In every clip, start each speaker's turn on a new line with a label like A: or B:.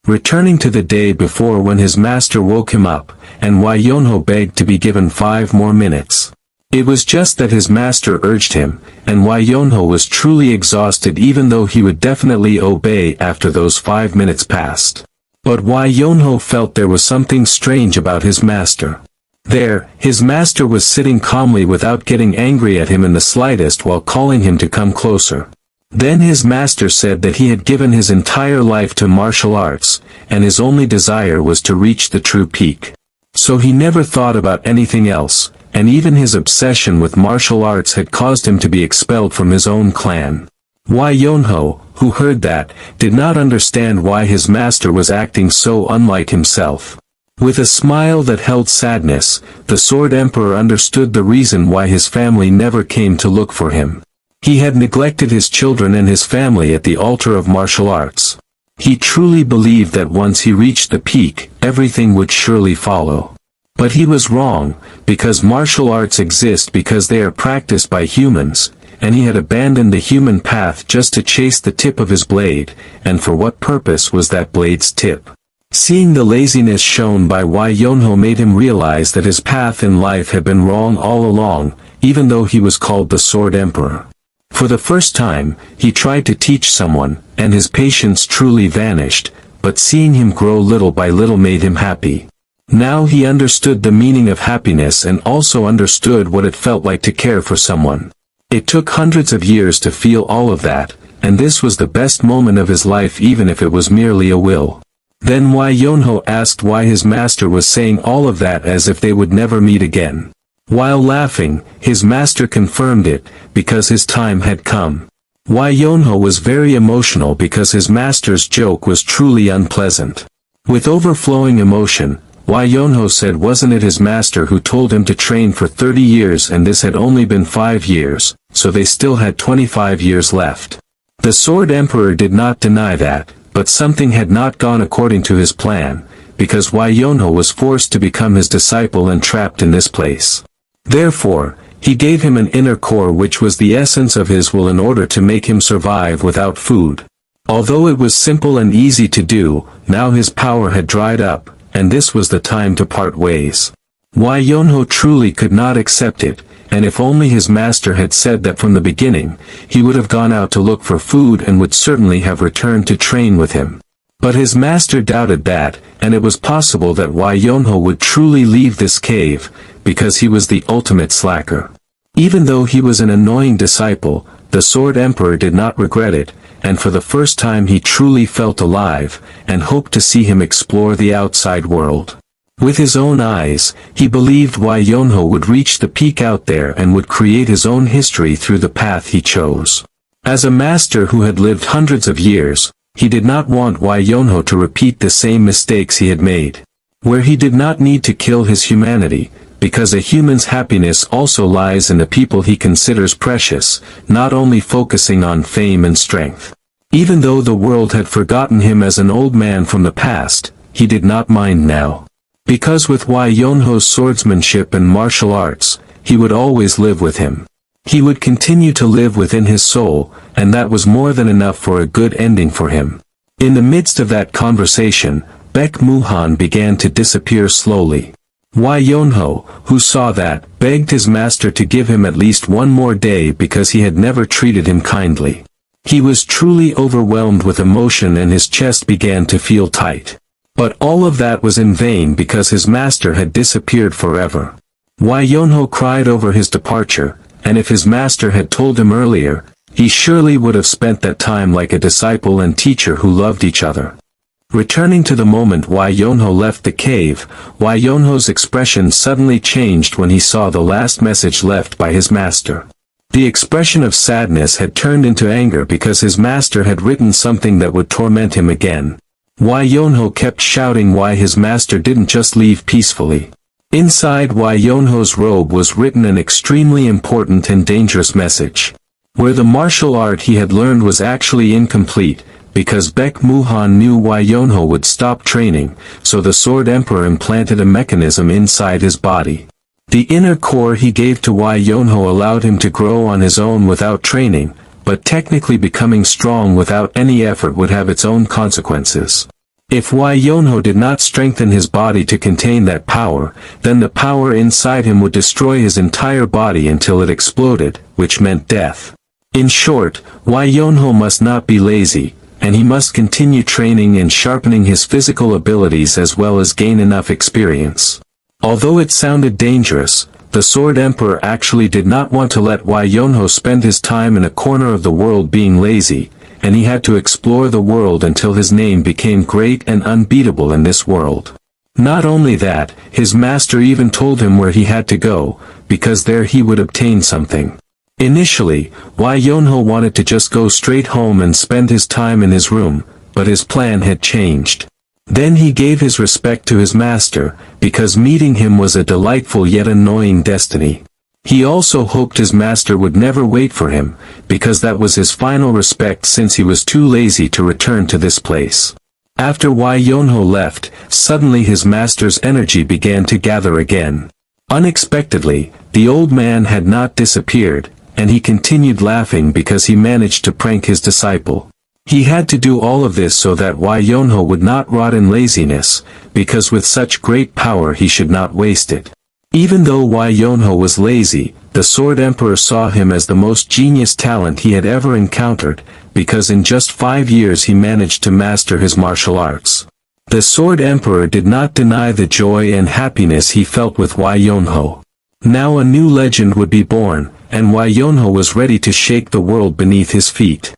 A: Returning to the day before when his master woke him up, and Wai Yonho begged to be given 5 more minutes. It was just that his master urged him, and Wai Yonho was truly exhausted even though he would definitely obey after those 5 minutes passed. But Wai Yonho felt there was something strange about his master. There, his master was sitting calmly without getting angry at him in the slightest while calling him to come closer. Then his master said that he had given his entire life to martial arts, and his only desire was to reach the true peak. So he never thought about anything else, and even his obsession with martial arts had caused him to be expelled from his own clan. Wai Yonho, who heard that, did not understand why his master was acting so unlike himself. With a smile that held sadness, the Sword Emperor understood the reason why his family never came to look for him. He had neglected his children and his family at the altar of martial arts. He truly believed that once he reached the peak, everything would surely follow. But he was wrong, because martial arts exist because they are practiced by humans, and he had abandoned the human path just to chase the tip of his blade, and for what purpose was that blade's tip? Seeing the laziness shown by Wai Yonho made him realize that his path in life had been wrong all along, even though he was called the Sword Emperor. For the first time, he tried to teach someone, and his patience truly vanished, but seeing him grow little by little made him happy. Now he understood the meaning of happiness and also understood what it felt like to care for someone. It took hundreds of years to feel all of that, and this was the best moment of his life even if it was merely a will. Then Wai Yonho asked why his master was saying all of that as if they would never meet again. While laughing, his master confirmed it, because his time had come. Wai Yonho was very emotional because his master's joke was truly unpleasant. With overflowing emotion, Wai Yonho said wasn't it his master who told him to train for 30 years and this had only been 5 years, so they still had 25 years left. The Sword Emperor did not deny that, but something had not gone according to his plan, because Wai Yonho was forced to become his disciple and trapped in this place. Therefore, he gave him an inner core which was the essence of his will in order to make him survive without food. Although it was simple and easy to do, now his power had dried up, and this was the time to part ways. Wai Yonho truly could not accept it, and if only his master had said that from the beginning, he would have gone out to look for food and would certainly have returned to train with him. But his master doubted that, and it was possible that Wai Yonho would truly leave this cave, because he was the ultimate slacker. Even though he was an annoying disciple, the Sword Emperor did not regret it, and for the first time he truly felt alive, and hoped to see him explore the outside world. With his own eyes, he believed Wai Yonho would reach the peak out there and would create his own history through the path he chose. As a master who had lived hundreds of years, he did not want Wai Yonho to repeat the same mistakes he had made. Where he did not need to kill his humanity, because a human's happiness also lies in the people he considers precious, not only focusing on fame and strength. Even though the world had forgotten him as an old man from the past, he did not mind now. Because with Wai Yonho's swordsmanship and martial arts, he would always live with him. He would continue to live within his soul, and that was more than enough for a good ending for him. In the midst of that conversation, Baek Muhan began to disappear slowly. Wai Yonho, who saw that, begged his master to give him at least one more day because he had never treated him kindly. He was truly overwhelmed with emotion and his chest began to feel tight. But all of that was in vain because his master had disappeared forever. Wai Yonho cried over his departure, and if his master had told him earlier, he surely would have spent that time like a disciple and teacher who loved each other. Returning to the moment Wai Yonho left the cave, Wai Yonho's expression suddenly changed when he saw the last message left by his master. The expression of sadness had turned into anger because his master had written something that would torment him again. Wai Yonho kept shouting why his master didn't just leave peacefully. Inside Wai Yonho's robe was written an extremely important and dangerous message. Where the martial art he had learned was actually incomplete, because Baek Muhan knew Wai Yonho would stop training, so the Sword Emperor implanted a mechanism inside his body. The inner core he gave to Wai Yonho allowed him to grow on his own without training, but technically becoming strong without any effort would have its own consequences. If Yonho did not strengthen his body to contain that power, then the power inside him would destroy his entire body until it exploded, which meant death. In short, Yonho must not be lazy, and he must continue training and sharpening his physical abilities as well as gain enough experience. Although it sounded dangerous, the Sword Emperor actually did not want to let Yonho spend his time in a corner of the world being lazy, and he had to explore the world until his name became great and unbeatable in this world. Not only that, his master even told him where he had to go, because there he would obtain something. Initially, Yonho wanted to just go straight home and spend his time in his room, but his plan had changed. Then he gave his respect to his master, because meeting him was a delightful yet annoying destiny. He also hoped his master would never wait for him, because that was his final respect since he was too lazy to return to this place. After Yonho left, suddenly his master's energy began to gather again. Unexpectedly, the old man had not disappeared, and he continued laughing because he managed to prank his disciple. He had to do all of this so that Yonho would not rot in laziness, because with such great power he should not waste it. Even though Yonho was lazy, the Sword Emperor saw him as the most genius talent he had ever encountered, because in just 5 years he managed to master his martial arts. The Sword Emperor did not deny the joy and happiness he felt with Yonho. Now a new legend would be born, and Yonho was ready to shake the world beneath his feet.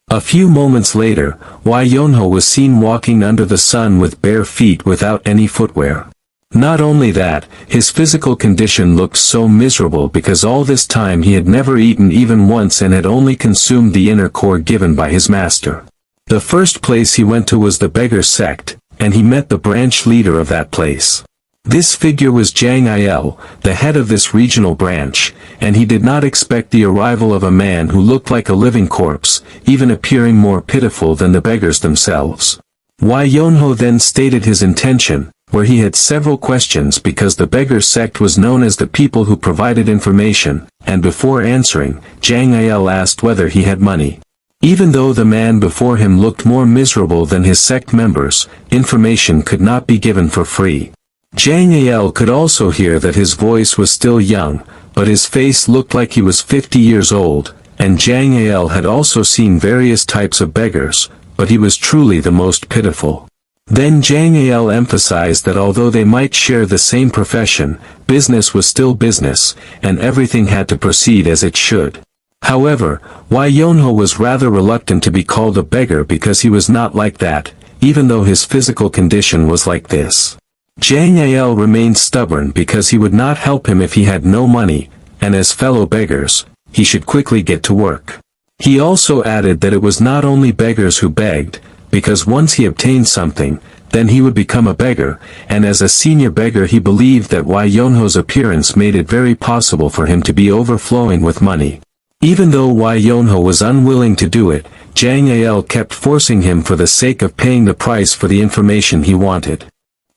A: A few moments later, Yonho was seen walking under the sun with bare feet without any footwear. Not only that, his physical condition looked so miserable because all this time he had never eaten even once and had only consumed the inner core given by his master. The first place he went to was the beggar sect, and he met the branch leader of that place. This figure was Jang Il, the head of this regional branch, and he did not expect the arrival of a man who looked like a living corpse, even appearing more pitiful than the beggars themselves. Yonho then stated his intention, where he had several questions because the beggar sect was known as the people who provided information, and before answering, Jang Il asked whether he had money. Even though the man before him looked more miserable than his sect members, information could not be given for free. Jang Il could also hear that his voice was still young, but his face looked like he was 50 years old, and Jang Il had also seen various types of beggars, but he was truly the most pitiful. Then Jang Il emphasized that although they might share the same profession, business was still business, and everything had to proceed as it should. However, Yonho was rather reluctant to be called a beggar because he was not like that, even though his physical condition was like this. Jang Il remained stubborn because he would not help him if he had no money, and as fellow beggars, he should quickly get to work. He also added that it was not only beggars who begged, because once he obtained something, then he would become a beggar, and as a senior beggar he believed that Yonho's appearance made it very possible for him to be overflowing with money. Even though Yonho was unwilling to do it, Jang Il kept forcing him for the sake of paying the price for the information he wanted.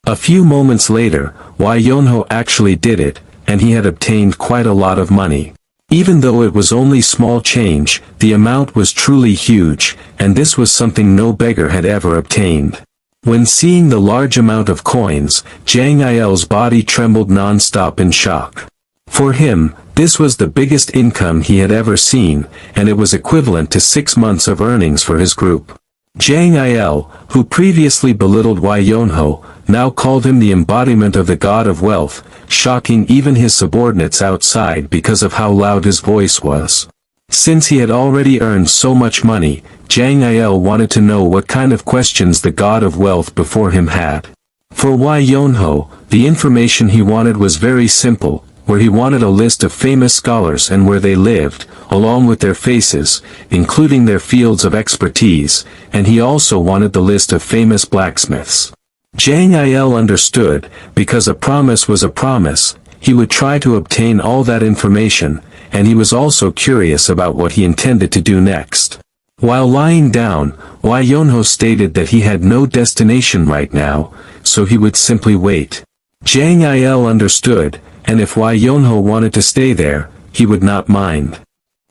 A: A few moments later, Yonho actually did it, and he had obtained quite a lot of money. Even though it was only small change, the amount was truly huge, and this was something no beggar had ever obtained. When seeing the large amount of coins, Jang Il's body trembled non-stop in shock. For him, this was the biggest income he had ever seen, and it was equivalent to 6 months of earnings for his group. Jang Il, who previously belittled Yonho, now called him the embodiment of the god of wealth, shocking even his subordinates outside because of how loud his voice was. Since he had already earned so much money, Jang Il wanted to know what kind of questions the god of wealth before him had. For Yonho, the information he wanted was very simple, where he wanted a list of famous scholars and where they lived, along with their faces, including their fields of expertise, and he also wanted the list of famous blacksmiths. Jang Il understood, because a promise was a promise, he would try to obtain all that information, and he was also curious about what he intended to do next. While lying down, Yonho stated that he had no destination right now, so he would simply wait. Jang Il understood, and if Yonho wanted to stay there, he would not mind.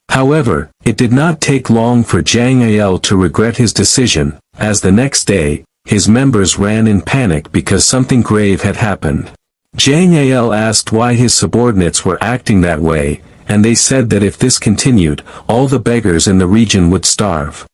A: However, it did not take long for Jang Il to regret his decision, as the next day, His members ran in panic because something grave had happened. Jang Al asked why his subordinates were acting that way, and they said that if this continued, all the beggars in the region would starve.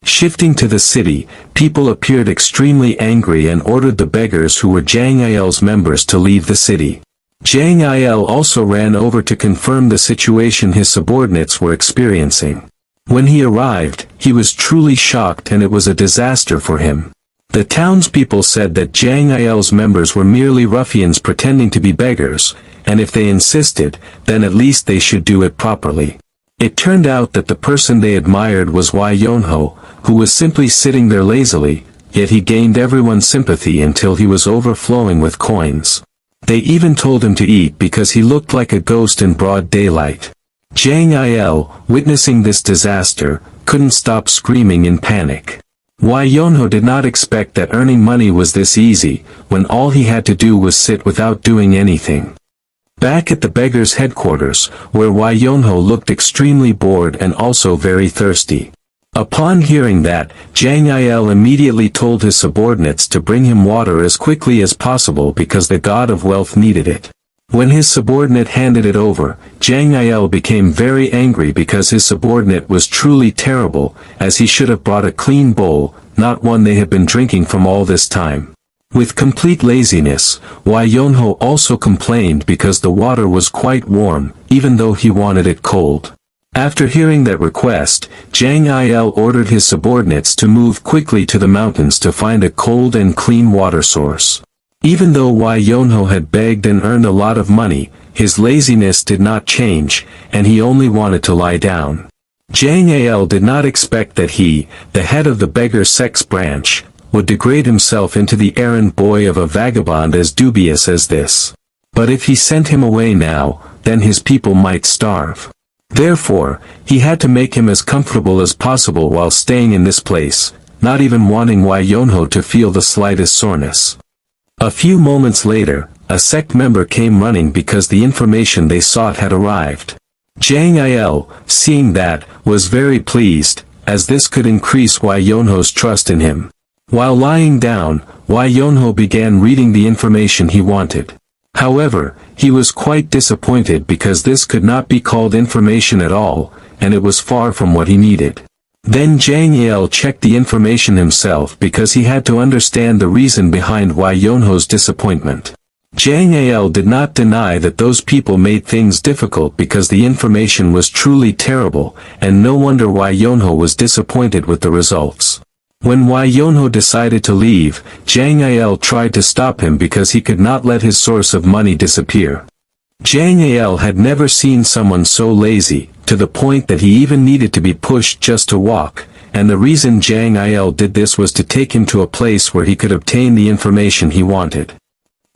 A: Shifting to the city, people appeared extremely angry and ordered the beggars who were Jang Al's members to leave the city. Jang Al also ran over to confirm the situation his subordinates were experiencing. When he arrived, he was truly shocked and it was a disaster for him. The townspeople said that Jang Al's members were merely ruffians pretending to be beggars, and if they insisted, then at least they should do it properly. It turned out that the person they admired was Wai Yonho, who was simply sitting there lazily, yet he gained everyone's sympathy until he was overflowing with coins. They even told him to eat because he looked like a ghost in broad daylight. Jang Il, witnessing this disaster, couldn't stop screaming in panic. Wai Yonho did not expect that earning money was this easy, when all he had to do was sit without doing anything. Back at the beggars' headquarters, where Wai Yonho looked extremely bored and also very thirsty. Upon hearing that, Jang Il immediately told his subordinates to bring him water as quickly as possible because the god of wealth needed it. When his subordinate handed it over, Jang Il became very angry because his subordinate was truly terrible, as he should have brought a clean bowl, not one they had been drinking from all this time. With complete laziness, Wai Yonho also complained because the water was quite warm, even though he wanted it cold. After hearing that request, Jang Il ordered his subordinates to move quickly to the mountains to find a cold and clean water source. Even though Wai Yonho had begged and earned a lot of money, his laziness did not change, and he only wanted to lie down. Jang Il did not expect that he, the head of the beggar sex branch, would degrade himself into the errand boy of a vagabond as dubious as this. But if he sent him away now, then his people might starve. Therefore, he had to make him as comfortable as possible while staying in this place, not even wanting Wai Yonho to feel the slightest soreness. A few moments later, a sect member came running because the information they sought had arrived. Jang Il, seeing that, was very pleased, as this could increase Wai Yonho's trust in him. While lying down, Wai Yonho began reading the information he wanted. However, he was quite disappointed because this could not be called information at all, and it was far from what he needed. Then Jang Il checked the information himself because he had to understand the reason behind Wai Yonho's disappointment. Jang Il did not deny that those people made things difficult because the information was truly terrible, and no wonder Wai Yonho was disappointed with the results. When Wai Yonho decided to leave, Jang Il tried to stop him because he could not let his source of money disappear. Jang Il had never seen someone so lazy, to the point that he even needed to be pushed just to walk, and the reason Jang Il did this was to take him to a place where he could obtain the information he wanted.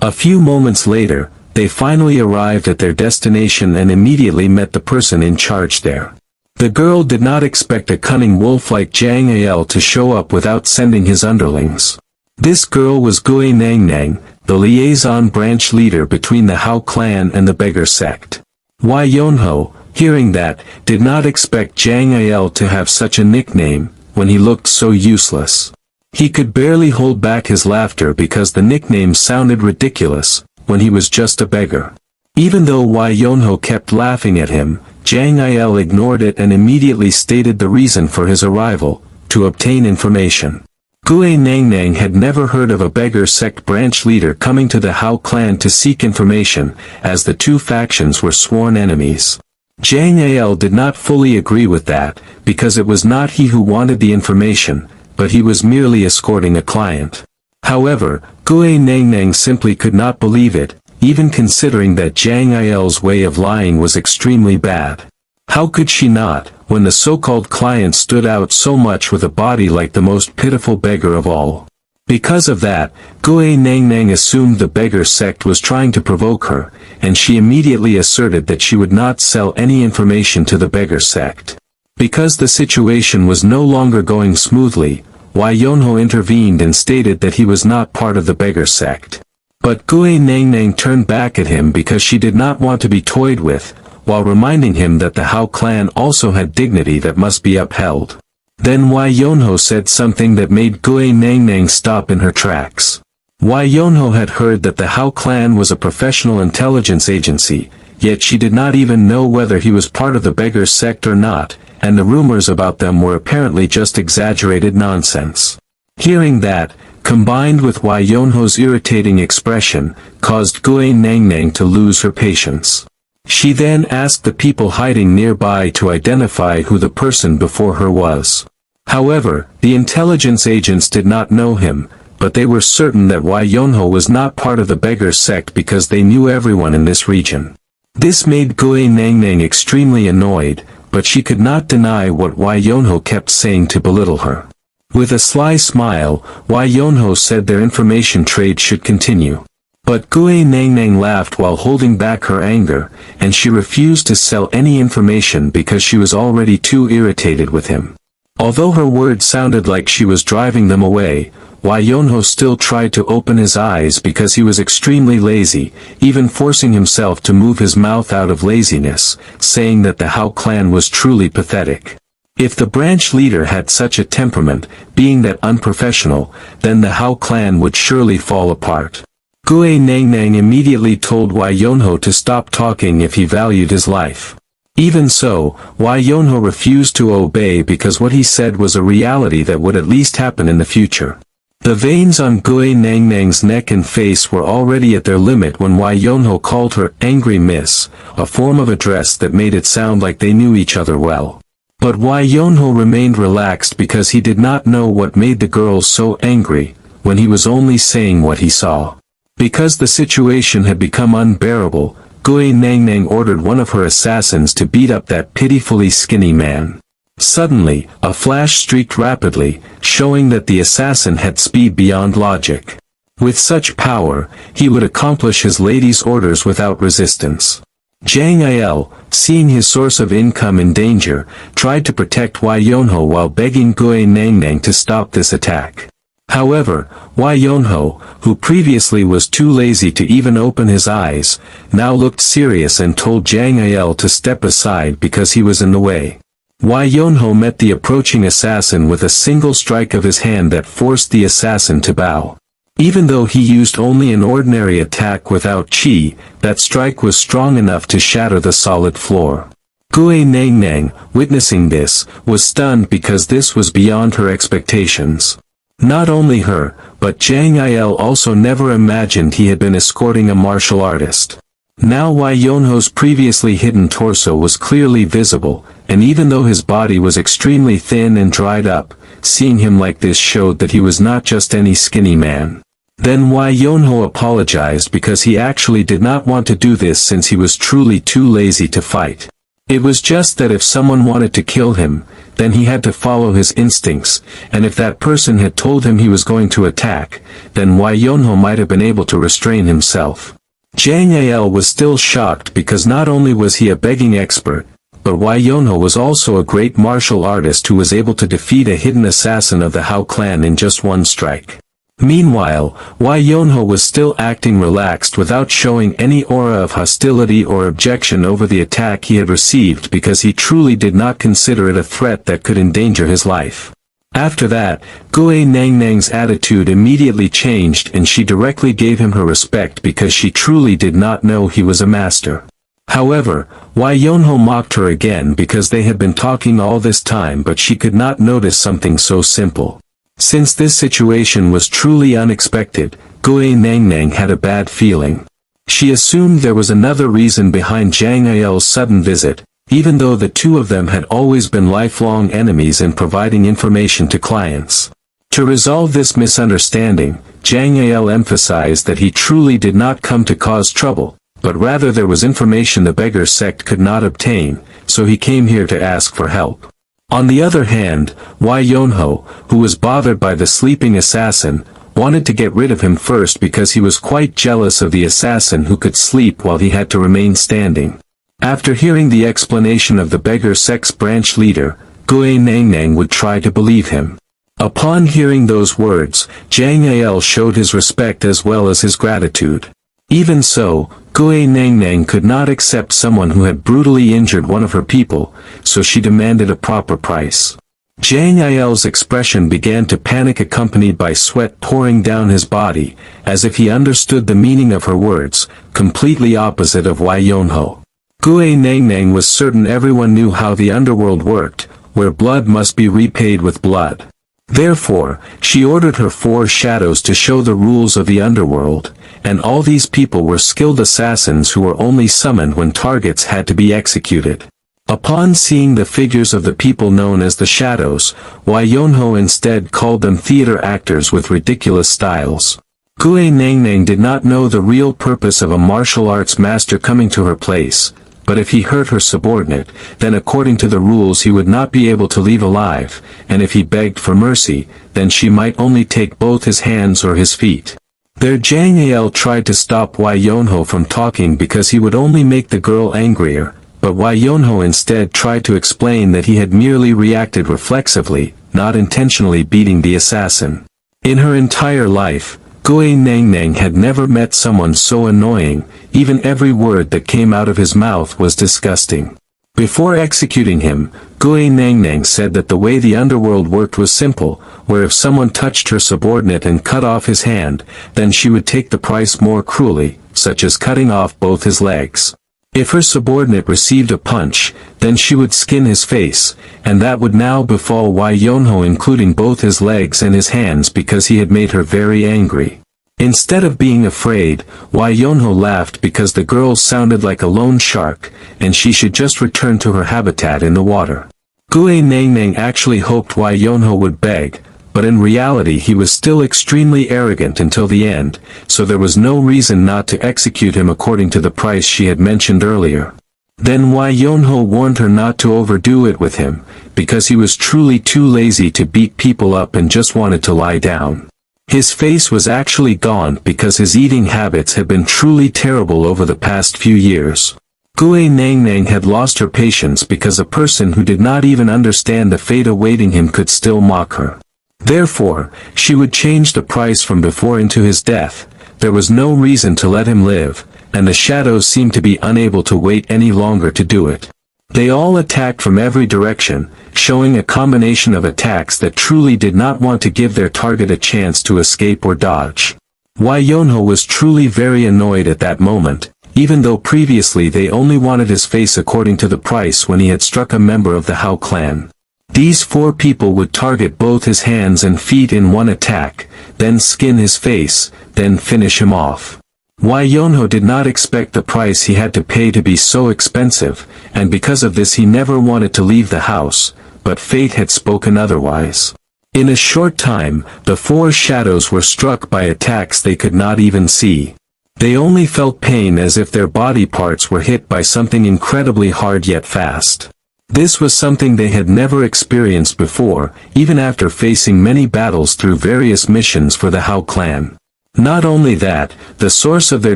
A: A few moments later, they finally arrived at their destination and immediately met the person in charge there. The girl did not expect a cunning wolf like Jang Il to show up without sending his underlings. This girl was Gui Nang Nang, the liaison branch leader between the Hao clan and the beggar sect. Wai Yonho, hearing that, did not expect Jang Il to have such a nickname, when he looked so useless. He could barely hold back his laughter because the nickname sounded ridiculous, when he was just a beggar. Even though Wai Yonho kept laughing at him, Jang Il ignored it and immediately stated the reason for his arrival, to obtain information. Gui Nang Nang had never heard of a beggar sect branch leader coming to the Hao clan to seek information, as the two factions were sworn enemies. Jang Il did not fully agree with that, because it was not he who wanted the information, but he was merely escorting a client. However, Gui Nang Nang simply could not believe it, even considering that Jang Il's way of lying was extremely bad. How could she not, when the so-called client stood out so much with a body like the most pitiful beggar of all? Because of that, Gui Nang Nang assumed the beggar sect was trying to provoke her, and she immediately asserted that she would not sell any information to the beggar sect. Because the situation was no longer going smoothly, Wai Yonho intervened and stated that he was not part of the beggar sect. But Gui Nang Nang turned back at him because she did not want to be toyed with, while reminding him that the Hao clan also had dignity that must be upheld. Then Wai Yonho said something that made Gui Nang Nang stop in her tracks. Wai Yonho had heard that the Hao clan was a professional intelligence agency, yet she did not even know whether he was part of the beggar sect or not, and the rumors about them were apparently just exaggerated nonsense. Hearing that, combined with Wai Yonho's irritating expression, caused Gui Nang Nang to lose her patience. She then asked the people hiding nearby to identify who the person before her was. However, the intelligence agents did not know him, but they were certain that Wai Yonho was not part of the beggar sect because they knew everyone in this region. This made Gui Nang Nang extremely annoyed, but she could not deny what Wai Yonho kept saying to belittle her. With a sly smile, Wai Yonho said their information trade should continue. But Gui Nang Nang laughed while holding back her anger, and she refused to sell any information because she was already too irritated with him. Although her words sounded like she was driving them away, Wai Yonho still tried to open his eyes because he was extremely lazy, even forcing himself to move his mouth out of laziness, saying that the Hao clan was truly pathetic. If the branch leader had such a temperament, being that unprofessional, then the Hao clan would surely fall apart. Gui Nang Nang immediately told Wai Yonho to stop talking if he valued his life. Even so, Wai Yonho refused to obey because what he said was a reality that would at least happen in the future. The veins on Gui Nang Nang's neck and face were already at their limit when Wai Yonho called her "angry miss," a form of address that made it sound like they knew each other well. But Wai Yonho remained relaxed because he did not know what made the girl so angry, when he was only saying what he saw. Because the situation had become unbearable, Gui Nang Nang ordered one of her assassins to beat up that pitifully skinny man. Suddenly, a flash streaked rapidly, showing that the assassin had speed beyond logic. With such power, he would accomplish his lady's orders without resistance. Jang Il, seeing his source of income in danger, tried to protect Wai Yonho while begging Gui Nang Nang to stop this attack. However, Wai Yonho, who previously was too lazy to even open his eyes, now looked serious and told Jang Il to step aside because he was in the way. Wai Yonho met the approaching assassin with a single strike of his hand that forced the assassin to bow. Even though he used only an ordinary attack without chi, that strike was strong enough to shatter the solid floor. Gui Nang Nang, witnessing this, was stunned because this was beyond her expectations. Not only her, but Jang Il also never imagined he had been escorting a martial artist. Now Wai Yonho's previously hidden torso was clearly visible, and even though his body was extremely thin and dried up, seeing him like this showed that he was not just any skinny man. Then Wai Yonho apologized because he actually did not want to do this since he was truly too lazy to fight. It was just that if someone wanted to kill him, then he had to follow his instincts, and if that person had told him he was going to attack, then Wai Yonho might have been able to restrain himself. Jang Il was still shocked because not only was he a begging expert, but Wai Yonho was also a great martial artist who was able to defeat a hidden assassin of the Hao clan in just one strike. Meanwhile, Wai Yonho was still acting relaxed without showing any aura of hostility or objection over the attack he had received because he truly did not consider it a threat that could endanger his life. After that, Gui Nang Nang's attitude immediately changed and she directly gave him her respect because she truly did not know he was a master. However, Wai Yonho mocked her again because they had been talking all this time but she could not notice something so simple. Since this situation was truly unexpected, Gui Nang Nang had a bad feeling. She assumed there was another reason behind Jang Il's sudden visit, even though the two of them had always been lifelong enemies in providing information to clients. To resolve this misunderstanding, Jang Il emphasized that he truly did not come to cause trouble, but rather there was information the beggar sect could not obtain, so he came here to ask for help. On the other hand, Wai Yonho, who was bothered by the sleeping assassin, wanted to get rid of him first because he was quite jealous of the assassin who could sleep while he had to remain standing. After hearing the explanation of the beggar sect's branch leader, Gui Nang Nang would try to believe him. Upon hearing those words, Jang Il showed his respect as well as his gratitude. Even so, Gui Nang Nang could not accept someone who had brutally injured one of her people, so she demanded a proper price. Jang Il-'s expression began to panic, accompanied by sweat pouring down his body, as if he understood the meaning of her words, completely opposite of Wai Yonho. Gue Nangnang was certain everyone knew how the underworld worked, where blood must be repaid with blood. Therefore, she ordered her 4 shadows to show the rules of the underworld, and all these people were skilled assassins who were only summoned when targets had to be executed. Upon seeing the figures of the people known as the shadows, Wai Yonho instead called them theater actors with ridiculous styles. Gue Nangnang did not know the real purpose of a martial arts master coming to her place, but if he hurt her subordinate, then according to the rules he would not be able to leave alive, and if he begged for mercy, then she might only take both his hands or his feet. There Jang Il tried to stop Wai Yonho from talking because he would only make the girl angrier, but Wai Yonho instead tried to explain that he had merely reacted reflexively, not intentionally beating the assassin. In her entire life, Gue Nangnang had never met someone so annoying, even every word that came out of his mouth was disgusting. Before executing him, Gue Nangnang said that the way the underworld worked was simple, where if someone touched her subordinate and cut off his hand, then she would take the price more cruelly, such as cutting off both his legs. If her subordinate received a punch, then she would skin his face, and that would now befall Wai Yonho, including both his legs and his hands, because he had made her very angry. Instead of being afraid, Wai Yonho laughed because the girl sounded like a lone shark, and she should just return to her habitat in the water. Gue Nangnang actually hoped Wai Yonho would beg, but in reality he was still extremely arrogant until the end, so there was no reason not to execute him according to the price she had mentioned earlier. Then Wai Yonho warned her not to overdo it with him, because he was truly too lazy to beat people up and just wanted to lie down. His face was actually gaunt because his eating habits had been truly terrible over the past few years. Gue Nangnang had lost her patience because a person who did not even understand the fate awaiting him could still mock her. Therefore, she would change the price from before into his death. There was no reason to let him live, and the shadows seemed to be unable to wait any longer to do it. They all attacked from every direction, showing a combination of attacks that truly did not want to give their target a chance to escape or dodge. Wai Yonho was truly very annoyed at that moment, even though previously they only wanted his face according to the price when he had struck a member of the Hao clan. These 4 people would target both his hands and feet in one attack, then skin his face, then finish him off. Wai Yonho did not expect the price he had to pay to be so expensive, and because of this he never wanted to leave the house, but fate had spoken otherwise. In a short time, the 4 shadows were struck by attacks they could not even see. They only felt pain as if their body parts were hit by something incredibly hard yet fast. This was something they had never experienced before, even after facing many battles through various missions for the Hao clan. Not only that, the source of their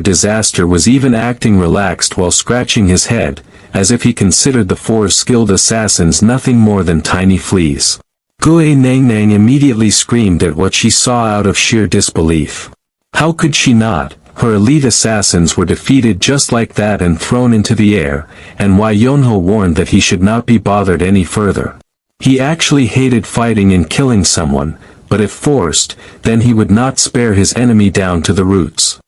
A: disaster was even acting relaxed while scratching his head, as if he considered the 4 skilled assassins nothing more than tiny fleas. Gue Nangnang immediately screamed at what she saw out of sheer disbelief. How could she not? Her elite assassins were defeated just like that and thrown into the air, and Wai Yonho warned that he should not be bothered any further. He actually hated fighting and killing someone, but if forced, then he would not spare his enemy down to the roots.